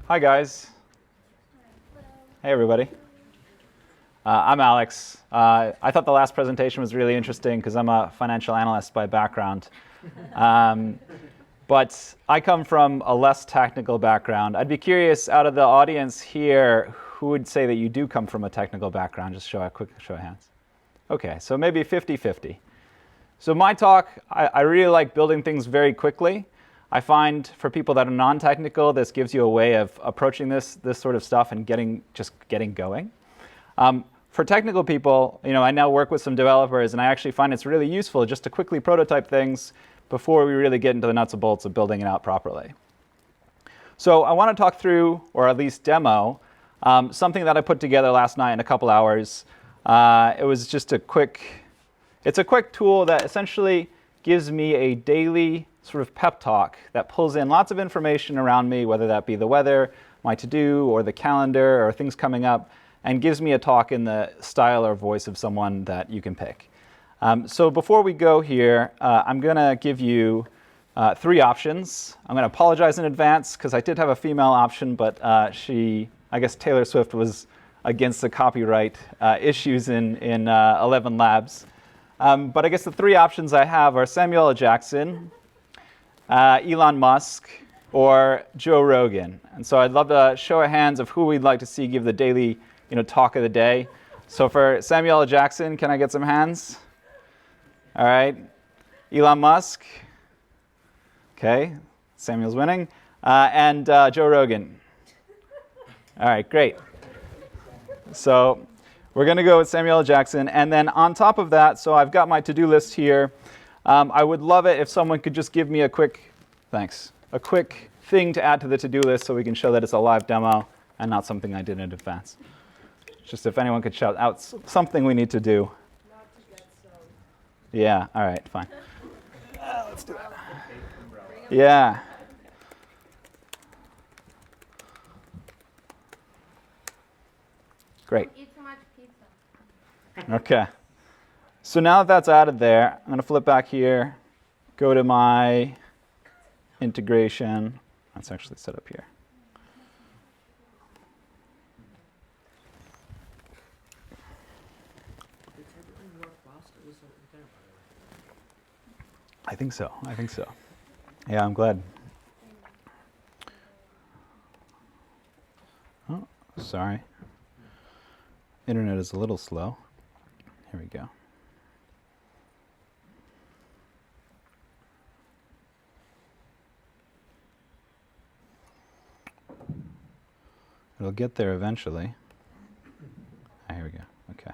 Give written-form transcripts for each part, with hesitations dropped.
Hi guys. Hey everybody. I'm Alex. I thought the last presentation was really interesting because I'm a financial analyst by background. But I come from a less technical background. I'd be curious, out of the audience here, who would say that you do come from a technical background? Just show a quick show of hands. Okay, so maybe 50-50. So my talk, I really like building things very quickly. I find for people that are non-technical, this gives you a way of approaching this sort of stuff and getting going. For technical people, I now work with some developers, and I actually find it's really useful just to quickly prototype things before we really get into the nuts and bolts of building it out properly. So I want to talk through, or at least demo, something that I put together last night in a couple hours. It was just it's a quick tool that essentially gives me a daily sort of pep talk that pulls in lots of information around me, whether that be the weather, my to-do, or the calendar, or things coming up, and gives me a talk in the style or voice of someone that you can pick. So before we go here, I'm going to give you 3 options. I'm going to apologize in advance because I did have a female option, but I guess Taylor Swift was against the copyright issues in 11 Labs. But I guess the 3 options I have are Samuel L. Jackson, Elon Musk, or Joe Rogan. And so I'd love to show of hands of who we'd like to see give the daily talk of the day. So for Samuel L. Jackson, can I get some hands? All right. Elon Musk. Okay. Samuel's winning. And Joe Rogan. All right, great. So we're going to go with Samuel L. Jackson. And then on top of that, so I've got my to-do list here. I would love it if someone could just give me a quick thing to add to the to-do list so we can show that it's a live demo and not something I did in advance. Just if anyone could shout out something we need to do. Not to get so. Yeah, all right, fine. Let's do that. Yeah. Great. Eat too much pizza. Okay. So now that that's added there, I'm going to flip back here, go to my integration. Let's actually set up here. I think so. Yeah, I'm glad. Oh, sorry. Internet is a little slow. Here we go. It'll get there eventually. Here we go. Okay.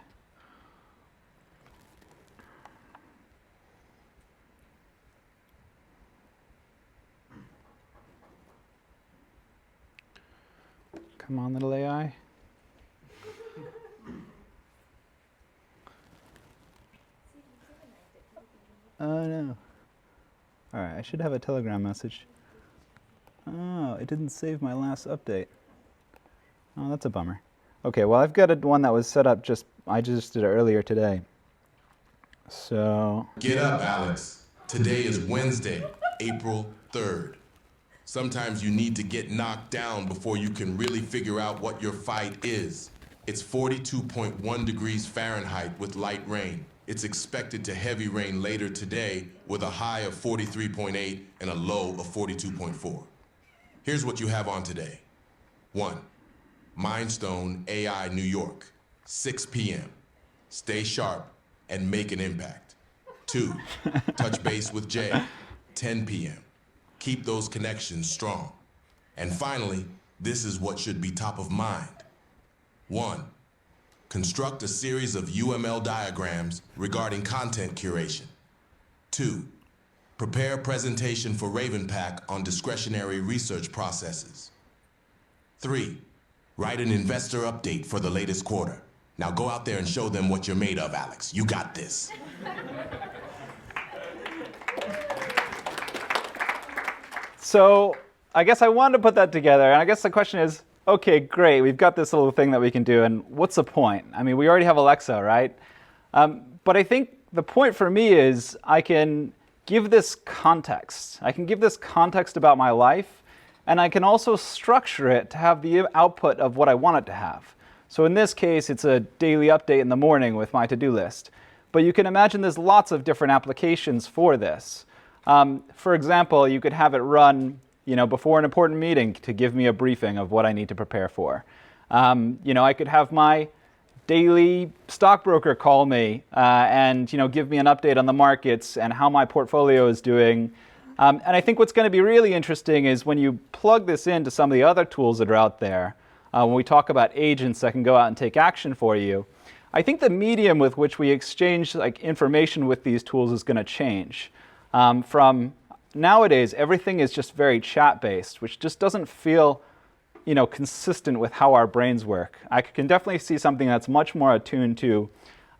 Come on, little AI. Oh no. All right, I should have a Telegram message. Oh, it didn't save my last update. Oh, that's a bummer. Okay, well, I've got one that was set up I just did it earlier today. So. Get up, Alex. Today is Wednesday, April 3rd. Sometimes you need to get knocked down before you can really figure out what your fight is. It's 42.1 degrees Fahrenheit with light rain. It's expected to heavy rain later today with a high of 43.8 and a low of 42.4. Here's what you have on today. 1. Mindstone AI New York, 6 p.m. Stay sharp and make an impact. 2. Touch base with Jay, 10 p.m. Keep those connections strong. And finally, this is what should be top of mind. 1. Construct a series of UML diagrams regarding content curation. 2. Prepare a presentation for Ravenpack on discretionary research processes. 3. Write an investor update for the latest quarter. Now go out there and show them what you're made of, Alex. You got this. So I guess I wanted to put that together, and I guess the question is, okay, great, we've got this little thing that we can do, and what's the point? I mean, we already have Alexa, right? But I think the point for me is I can give this context. I can give this context about my life, and I can also structure it to have the output of what I want it to have. So in this case, it's a daily update in the morning with my to-do list. But you can imagine there's lots of different applications for this. For example, you could have it run before an important meeting to give me a briefing of what I need to prepare for. I could have my daily stockbroker call me and give me an update on the markets and how my portfolio is doing. And I think what's going to be really interesting is when you plug this into some of the other tools that are out there, when we talk about agents that can go out and take action for you, I think the medium with which we exchange information with these tools is going to change. From nowadays, everything is just very chat-based, which just doesn't feel consistent with how our brains work. I can definitely see something that's much more attuned to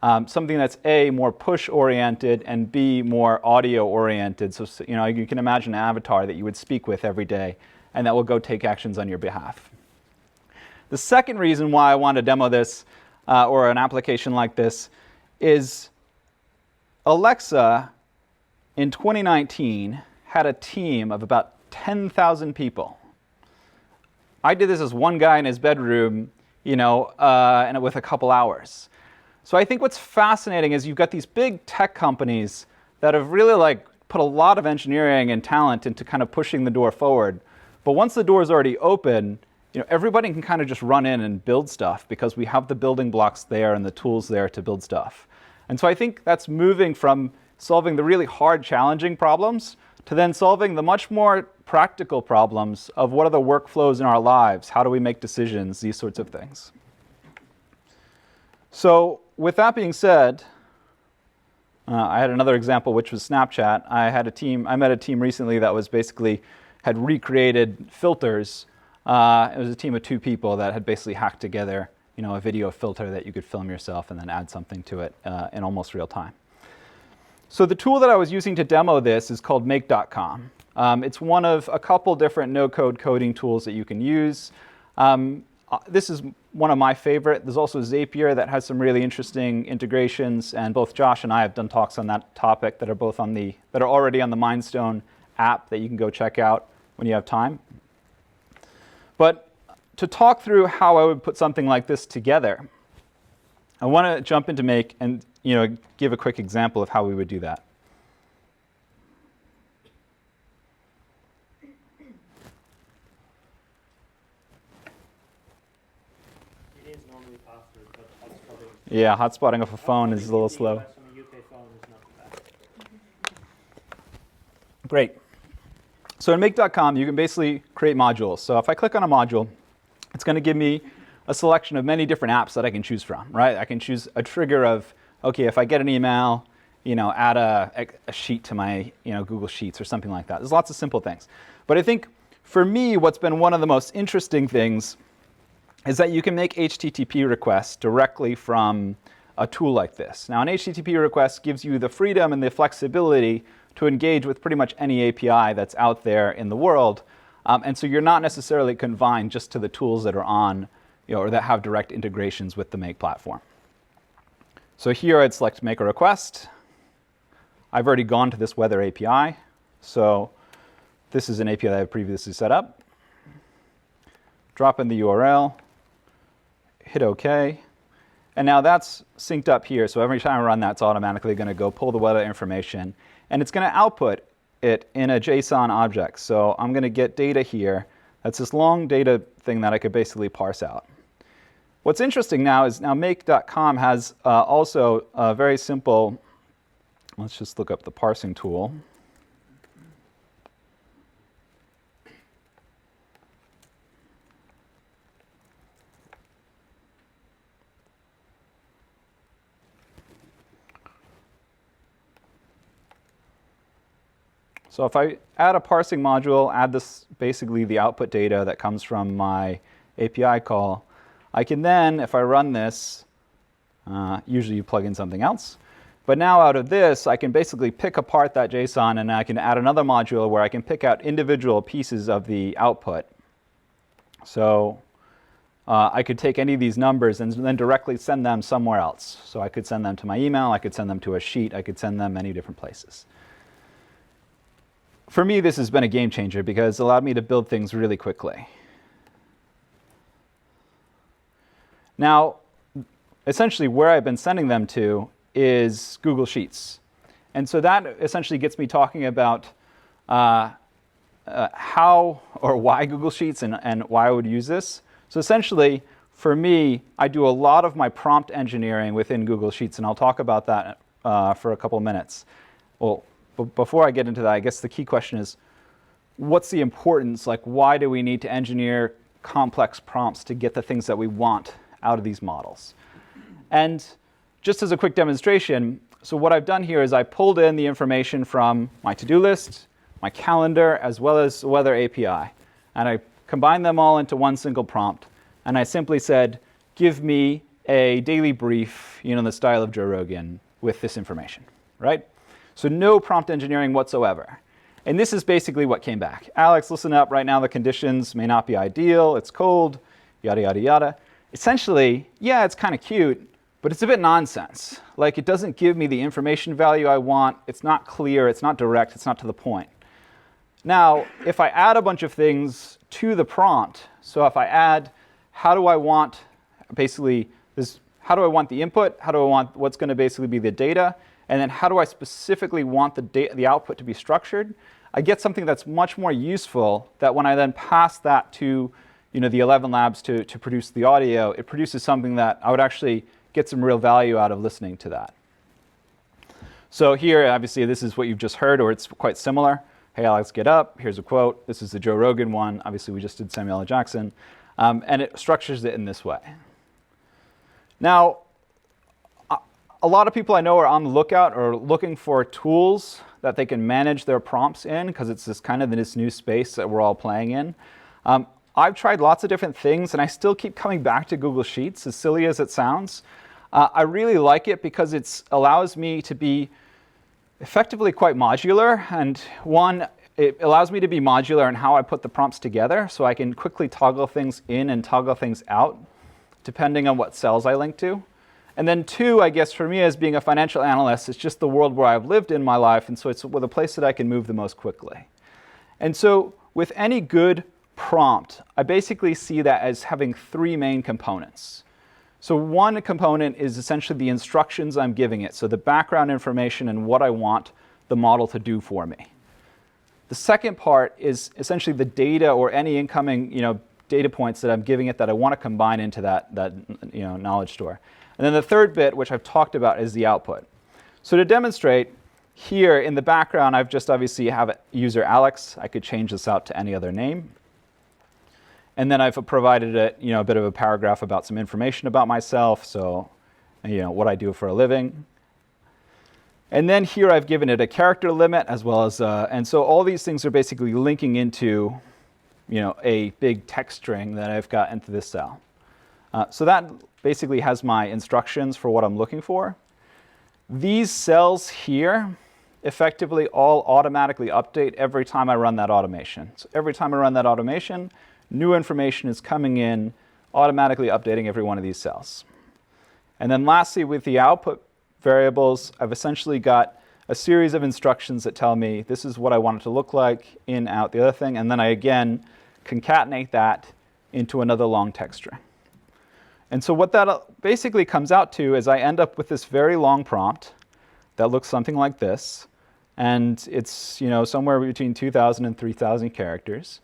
something that's A, more push-oriented, and B, more audio-oriented. So you can imagine an avatar that you would speak with every day, and that will go take actions on your behalf. The second reason why I want to demo this, or an application like this, is Alexa in 2019 had a team of about 10,000 people. I did this as one guy in his bedroom, and with a couple hours. So I think what's fascinating is you've got these big tech companies that have really put a lot of engineering and talent into kind of pushing the door forward. But once the door is already open, everybody can kind of just run in and build stuff because we have the building blocks there and the tools there to build stuff. And so I think that's moving from solving the really hard, challenging problems to then solving the much more practical problems of what are the workflows in our lives, how do we make decisions, these sorts of things. So with that being said, I had another example, which was Snapchat. I met a team recently that was basically had recreated filters. It was a team of 2 people that had basically hacked together, a video filter that you could film yourself and then add something to it in almost real time. So the tool that I was using to demo this is called Make.com. It's one of a couple different no-code coding tools that you can use. This is one of my favorite. There's also Zapier that has some really interesting integrations, and both Josh and I have done talks on that topic that are already on the Mindstone app that you can go check out when you have time. But to talk through how I would put something like this together, I want to jump into Make and give a quick example of how we would do that. It is normally faster, but hotspotting. Yeah, hotspotting off a phone is a little slow. On a UK phone is not fast. Great. So in Make.com, you can basically create modules. So if I click on a module, it's going to give me a selection of many different apps that I can choose from, right? I can choose a trigger of, okay, if I get an email, add a sheet to my Google Sheets or something like that. There's lots of simple things. But I think for me, what's been one of the most interesting things is that you can make HTTP requests directly from a tool like this. Now, an HTTP request gives you the freedom and the flexibility to engage with pretty much any API that's out there in the world. And so you're not necessarily confined just to the tools that are on, or that have direct integrations with the Make platform. So here I'd select Make a Request. I've already gone to this weather API. So this is an API that I've previously set up. Drop in the URL, hit OK. And now that's synced up here. So every time I run that, it's automatically going to go pull the weather information. And it's going to output it in a JSON object. So I'm going to get data here. That's this long data thing that I could basically parse out. What's interesting now is Make.com has also a very simple, let's just look up the parsing tool. So if I add a parsing module, add this basically the output data that comes from my API call, I can then, if I run this, usually you plug in something else, but now out of this, I can basically pick apart that JSON and I can add another module where I can pick out individual pieces of the output. So I could take any of these numbers and then directly send them somewhere else. So I could send them to my email, I could send them to a sheet, I could send them many different places. for me, this has been a game changer because it's allowed me to build things really quickly. Now, essentially where I've been sending them to is Google Sheets. And so that essentially gets me talking about how or why Google Sheets and why I would use this. So essentially, for me, I do a lot of my prompt engineering within Google Sheets, and I'll talk about that for a couple minutes. Well, before I get into that, I guess the key question is, what's the importance? Like, why do we need to engineer complex prompts to get the things that we want out of these models? And just as a quick demonstration, so what I've done here is I pulled in the information from my to-do list, my calendar, as well as the weather API. And I combined them all into one single prompt. And I simply said, give me a daily brief, in the style of Joe Rogan with this information, right? So no prompt engineering whatsoever. And this is basically what came back. Alex, listen up. Right now the conditions may not be ideal. It's cold, yada, yada, yada. Essentially, yeah, it's kind of cute, but it's a bit nonsense. Like, it doesn't give me the information value I want. It's not clear. It's not direct. It's not to the point. Now, if I add a bunch of things to the prompt, so if I add, how do I want the input? How do I want what's going to basically be the data? And then how do I specifically want the output to be structured? I get something that's much more useful, that when I then pass that to the 11 labs to produce the audio, it produces something that I would actually get some real value out of listening to that. So here, obviously, this is what you've just heard, or it's quite similar. Hey, Alex, get up. Here's a quote. This is the Joe Rogan one. Obviously, we just did Samuel L. Jackson. And it structures it in this way. Now, a lot of people I know are on the lookout or looking for tools that they can manage their prompts in, because it's this new space that we're all playing in. I've tried lots of different things, and I still keep coming back to Google Sheets, as silly as it sounds. I really like it because it allows me to be effectively quite modular. And one, it allows me to be modular in how I put the prompts together, so I can quickly toggle things in and toggle things out, depending on what cells I link to. And then two, I guess for me as being a financial analyst, it's just the world where I've lived in my life, and so it's the place that I can move the most quickly. And so with any good prompt, I basically see that as having three main components. So one component is essentially the instructions I'm giving it, so the background information and what I want the model to do for me. The second part is essentially the data or any incoming data points that I'm giving it that I want to combine into that knowledge store. And then the third bit, which I've talked about, is the output. So to demonstrate, here in the background, I've just obviously have user Alex. I could change this out to any other name. And then I've provided it, a bit of a paragraph about some information about myself, so what I do for a living. And then here I've given it a character limit as well as, and so all these things are basically linking into, a big text string that I've got into this cell. So that basically has my instructions for what I'm looking for. These cells here effectively all automatically update every time I run that automation. So every time I run that automation, new information is coming in, automatically updating every one of these cells. And then lastly, with the output variables, I've essentially got a series of instructions that tell me this is what I want it to look like, in, out, the other thing, and then I again concatenate that into another long text string. And so what that basically comes out to is I end up with this very long prompt that looks something like this, and it's somewhere between 2,000 and 3,000 characters.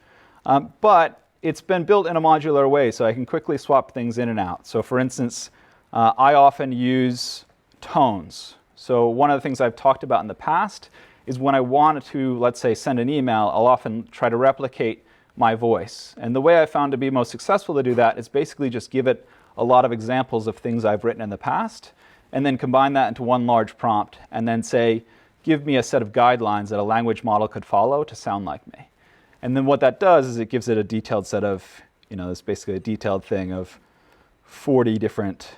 But it's been built in a modular way, so I can quickly swap things in and out. So for instance, I often use tones. So one of the things I've talked about in the past is when I want to, let's say, send an email, I'll often try to replicate my voice. And the way I found to be most successful to do that is basically just give it a lot of examples of things I've written in the past, and then combine that into one large prompt, and then say, give me a set of guidelines that a language model could follow to sound like me. And then what that does is it gives it a detailed set of, it's basically a detailed thing of 40 different,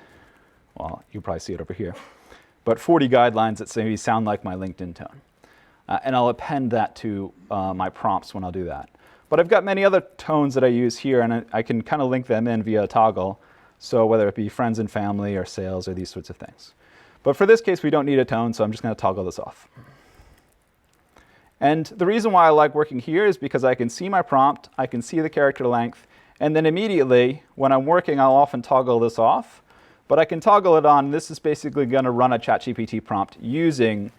well, you probably see it over here, but 40 guidelines that maybe sound like my LinkedIn tone. And I'll append that to my prompts when I'll do that. But I've got many other tones that I use here, and I can kind of link them in via a toggle. So whether it be friends and family or sales or these sorts of things. But for this case, we don't need a tone, so I'm just going to toggle this off. And the reason why I like working here is because I can see my prompt, I can see the character length, and then immediately when I'm working, I'll often toggle this off. But I can toggle it on. This is basically going to run a ChatGPT prompt using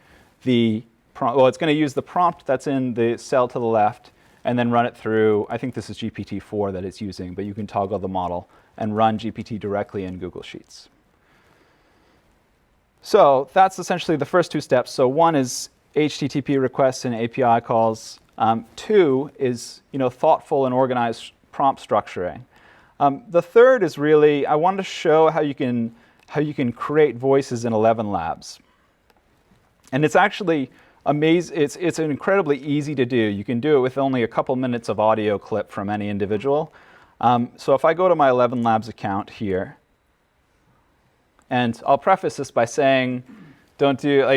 the prompt. Well, it's going to use the prompt that's in the cell to the left and then run it through. I think this is GPT-4 that it's using, but you can toggle the model and run GPT directly in Google Sheets. So that's essentially the first two steps. So one is HTTP requests and API calls. Two is thoughtful and organized prompt structuring. The third is really, I wanted to show how you can create voices in 11 Labs. And it's actually amazing. It's incredibly easy to do. You can do it with only a couple minutes of audio clip from any individual. So if I go to my 11 Labs account here, and I'll preface this by saying, don't do,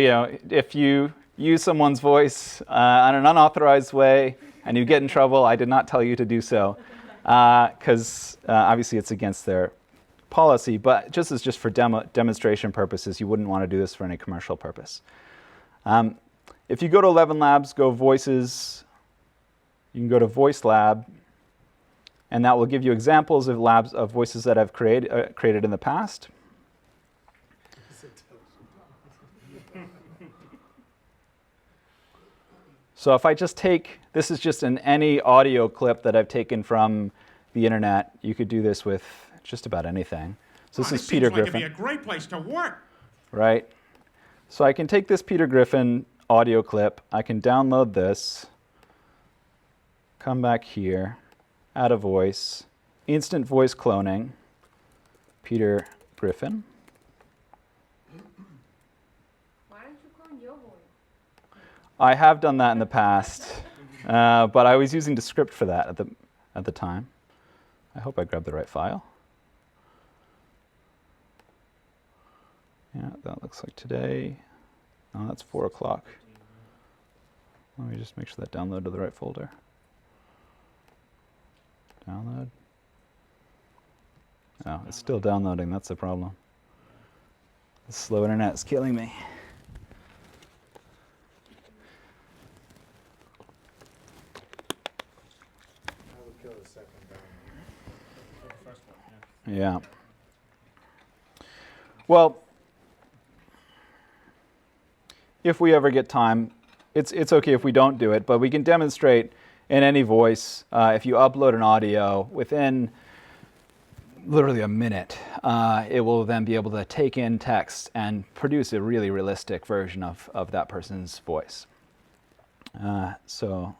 if you use someone's voice in an unauthorized way and you get in trouble, I did not tell you to do so, because obviously it's against their policy. But just for demonstration purposes, you wouldn't want to do this for any commercial purpose. If you go to 11 Labs, go Voices, you can go to Voice Lab, and that will give you examples of labs of voices that I've created in the past. So if I just take, this is just any audio clip that I've taken from the internet. You could do this with just about anything. So this is Peter Griffin. Seems like it'd be a great place to work. Right? So I can take this Peter Griffin audio clip, I can download this, come back here, add a voice, instant voice cloning, Peter Griffin. Why don't you clone your voice? I have done that in the past, but I was using Descript for that at the time. I hope I grabbed the right file. Yeah, that looks like today. Oh, that's 4 o'clock. Let me just make sure that download to the right folder. Download. Oh, it's still downloading. That's the problem. The slow internet is killing me. I would kill the second down. The first one, Yeah. yeah. Well, if we ever get time, it's okay if we don't do it, but we can demonstrate in any voice, if you upload an audio within literally a minute, it will then be able to take in text and produce a really realistic version of that person's voice. So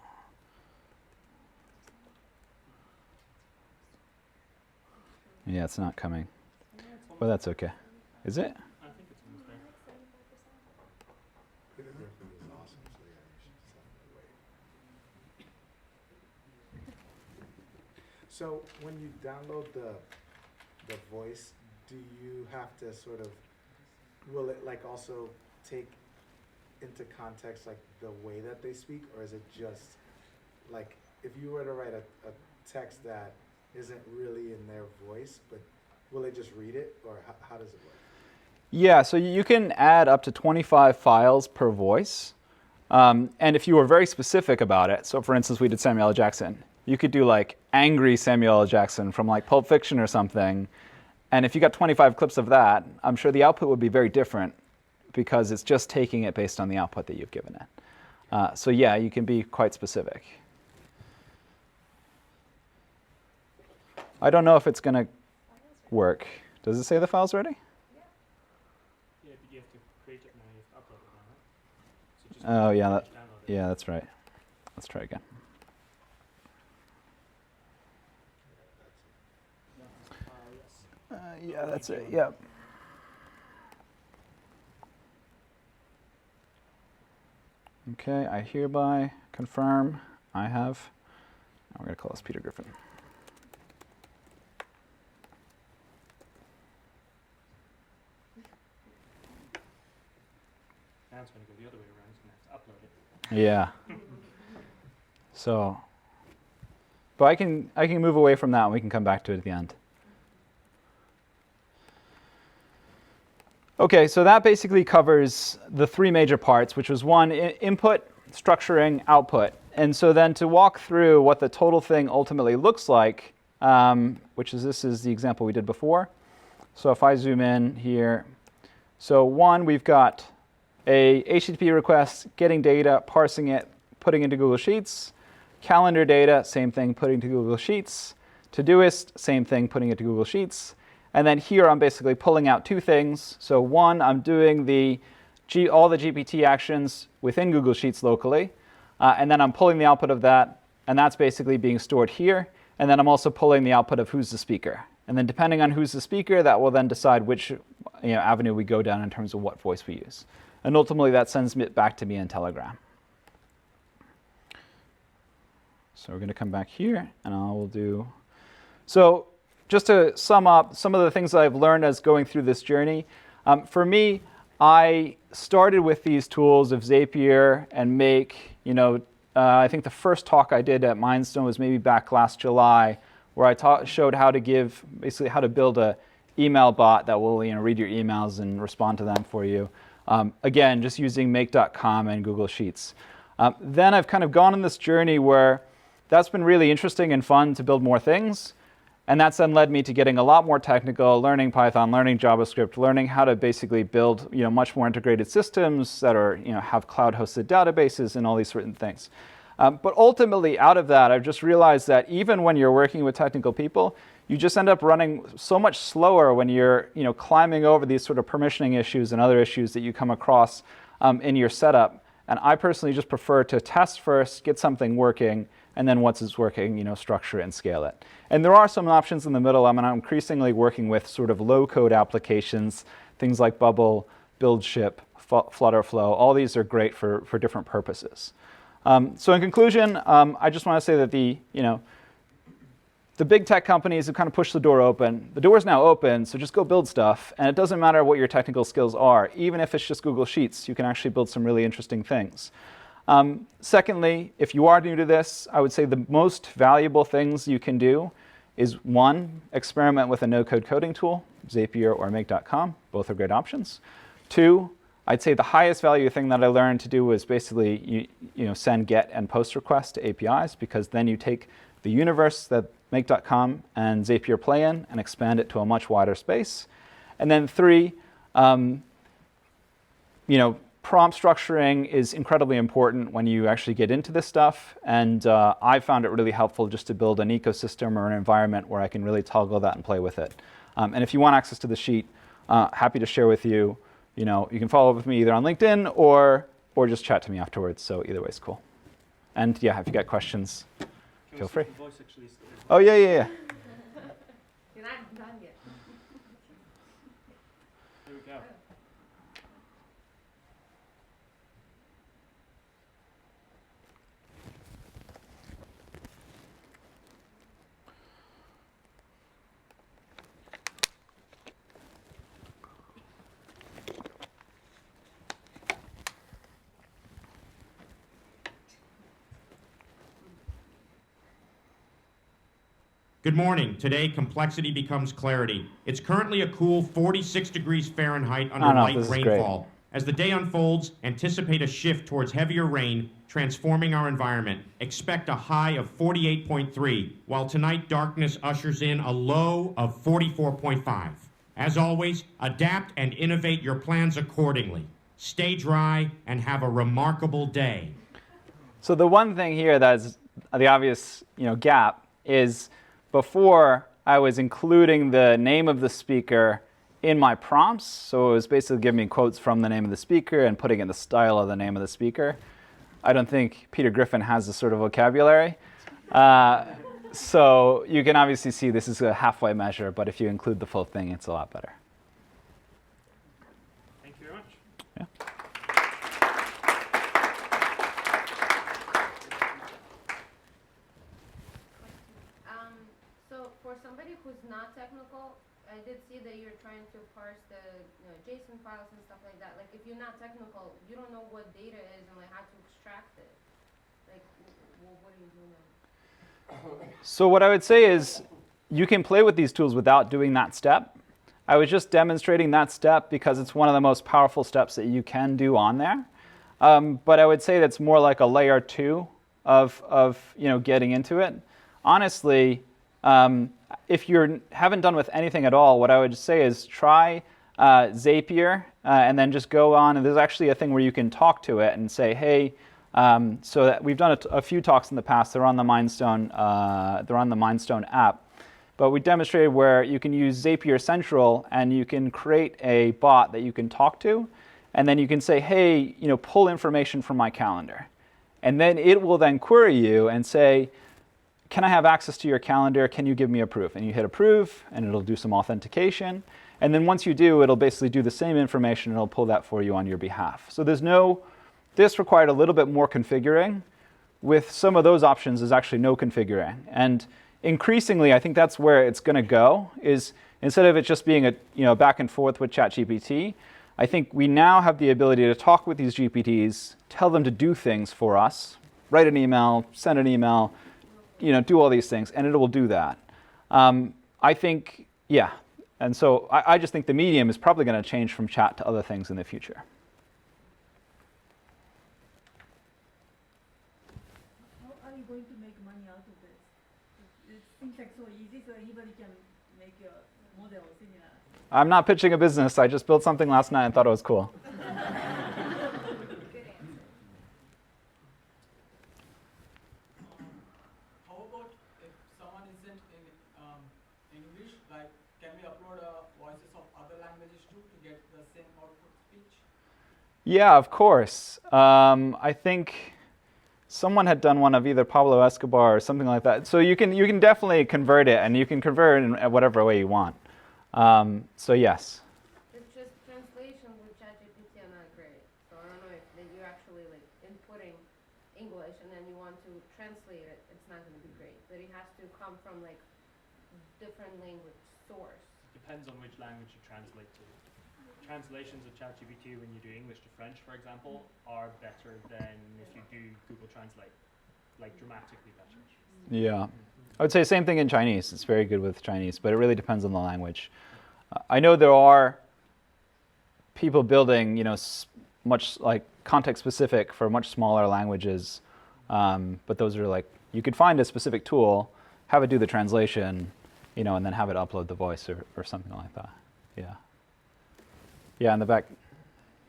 yeah, it's not coming, but that's okay. Is it? I think it's almost there. Peter Griffin is awesome, so yeah, you should definitely wait. So when you download the voice, do you have to sort of, will it like also take into context like the way that they speak, or is it just like if you were to write a text that isn't really in their voice, but will it just read it, or how does it work? Yeah, so you can add up to 25 files per voice. And if you were very specific about it, so for instance, we did Samuel L. Jackson, you could do like angry Samuel L. Jackson from like Pulp Fiction or something. And if you got 25 clips of that, I'm sure the output would be very different because it's just taking it based on the output that you've given it. So yeah, you can be quite specific. I don't know if it's going to work. Does it say the file's ready? Yeah, but you have to create it now, you have to upload it now, right? So just Oh, yeah, download it. Yeah, that's right. Let's try again. Yes. Yeah, that's it. Yep. Okay, I hereby confirm I have. Now we're going to call this Peter Griffin. Now it's going to go the other way around, it's going to have to upload it. Yeah. So, but I can move away from that and we can come back to it at the end. Okay, so that basically covers the three major parts, which was one, input. structuring output. And so then to walk through what the total thing ultimately looks like, this is the example we did before. So if I zoom in here, so one, we've got a HTTP request, getting data, parsing it, putting into Google Sheets. Calendar data, same thing, putting to Google Sheets. Todoist, same thing, putting it to Google Sheets. And then here I'm basically pulling out two things. So one, I'm doing all the GPT actions within Google Sheets locally. And then I'm pulling the output of that, and that's basically being stored here. And then I'm also pulling the output of who's the speaker. And then depending on who's the speaker, that will then decide which avenue we go down in terms of what voice we use. And ultimately, that sends it back to me in Telegram. So we're going to come back here, and I will do... So just to sum up some of the things that I've learned as going through this journey, for me, I started with these tools of Zapier and Make. I think the first talk I did at Mindstone was maybe back last July, where I showed how to build a email bot that will read your emails and respond to them for you. Again, just using Make.com and Google Sheets. Then I've kind of gone on this journey where that's been really interesting and fun to build more things. And that's then led me to getting a lot more technical, learning Python, learning JavaScript, learning how to basically build much more integrated systems that are have cloud-hosted databases and all these certain things. But ultimately, out of that, I've just realized that even when you're working with technical people, you just end up running so much slower when you're climbing over these sort of permissioning issues and other issues that you come across in your setup. And I personally just prefer to test first, get something working, and then once it's working, structure it and scale it. And there are some options in the middle. I'm increasingly working with sort of low-code applications, things like Bubble, BuildShip, Flutterflow. All these are great for different purposes. So in conclusion, I just want to say that the big tech companies have kind of pushed the door open. The door is now open, so just go build stuff. And it doesn't matter what your technical skills are. Even if it's just Google Sheets, you can actually build some really interesting things. Secondly, if you are new to this, I would say the most valuable things you can do is one, experiment with a no-code coding tool, Zapier or Make.com. Both are great options. Two, I'd say the highest value thing that I learned to do was basically send GET and POST requests to APIs, because then you take the universe that Make.com and Zapier play in and expand it to a much wider space. And then three, prompt structuring is incredibly important when you actually get into this stuff, and I found it really helpful just to build an ecosystem or an environment where I can really toggle that and play with it. And if you want access to the sheet, happy to share with you. You can follow up with me either on LinkedIn or just chat to me afterwards. So either way is cool. And yeah, if you got questions, feel free. Oh yeah. You're not done yet. Here we go. Good morning. Today, complexity becomes clarity. It's currently a cool 46 degrees Fahrenheit under light rainfall. As the day unfolds, anticipate a shift towards heavier rain, transforming our environment. Expect a high of 48.3, while tonight darkness ushers in a low of 44.5. As always, adapt and innovate your plans accordingly. Stay dry and have a remarkable day. So the one thing here that's the obvious gap is before I was including the name of the speaker in my prompts. So it was basically giving me quotes from the name of the speaker and putting in the style of the name of the speaker. I don't think Peter Griffin has this sort of vocabulary. So you can obviously see this is a halfway measure, but if you include the full thing, it's a lot better. Thank you very much. Yeah. So for somebody who's not technical, I did see that you're trying to parse the JSON files and stuff like that. Like if you're not technical, you don't know what data is and how to extract it. Like, what are you doing now? So what I would say is you can play with these tools without doing that step. I was just demonstrating that step because it's one of the most powerful steps that you can do on there. but I would say that's more like a layer 2 of getting into it. Honestly, if you haven't done with anything at all, what I would say is try Zapier and then just go on. And there's actually a thing where you can talk to it and say, hey. So that we've done a few talks in the past. They're on the Mindstone. They're on the Mindstone app. But we demonstrated where you can use Zapier Central and you can create a bot that you can talk to, and then you can say, hey, pull information from my calendar. And then it will then query you and say, can I have access to your calendar? Can you give me approve? And you hit approve, and it'll do some authentication. And then once you do, it'll basically do the same information, and it'll pull that for you on your behalf. So this required a little bit more configuring. With some of those options, there's actually no configuring. And increasingly, I think that's where it's going to go, is instead of it just being a back and forth with ChatGPT, I think we now have the ability to talk with these GPTs, tell them to do things for us, write an email, send an email, do all these things, and it will do that. I think, yeah. And so I just think the medium is probably going to change from chat to other things in the future. How are you going to make money out of this? It seems like so easy, so anybody can make a model similar. I'm not pitching a business. I just built something last night and thought it was cool. How about if someone isn't in English, like can we upload voices of other languages too to get the same output speech? Yeah, of course. I think someone had done one of either Pablo Escobar or something like that. So you can definitely convert it, and you can convert it in whatever way you want. So yes. It's just translations with ChatGPT are not great. So I don't know if that you're actually like inputting English and then you want to translate it, it's not going to be great. But it has to come from like different language source. Depends on which language you translate to. Translations of ChatGPT when you do English to French, for example, are better than if you do Google Translate, like dramatically better. Yeah. I would say same thing in Chinese. It's very good with Chinese, but it really depends on the language. I know there are people building, much like context specific for much smaller languages, but those are like, you could find a specific tool, have it do the translation, and then have it upload the voice or something like that. Yeah. Yeah, in the back. Do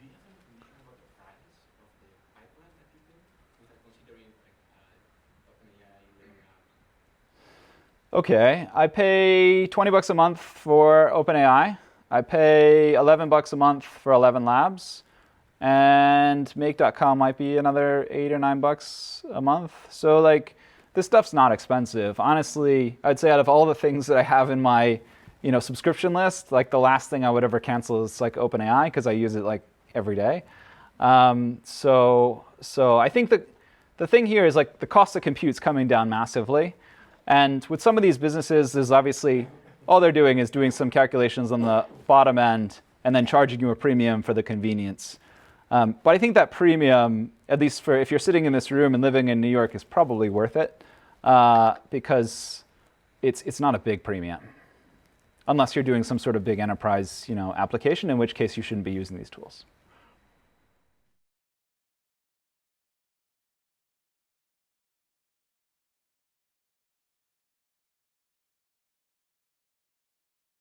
you have information about the price of the pipeline that you built without considering OpenAI? Okay, I pay $20 a month for OpenAI. I pay $11 a month for 11 Labs, and Make.com might be another $8 or $9 a month. So like, this stuff's not expensive. Honestly, I'd say out of all the things that I have in my subscription list, like the last thing I would ever cancel is like OpenAI, because I use it like every day. So I think that the thing here is like the cost of compute's coming down massively. And with some of these businesses, there's obviously, all they're doing is doing some calculations on the bottom end and then charging you a premium for the convenience. But I think that premium, at least for if you're sitting in this room and living in New York, is probably worth it, because it's not a big premium. Unless you're doing some sort of big enterprise application, in which case you shouldn't be using these tools.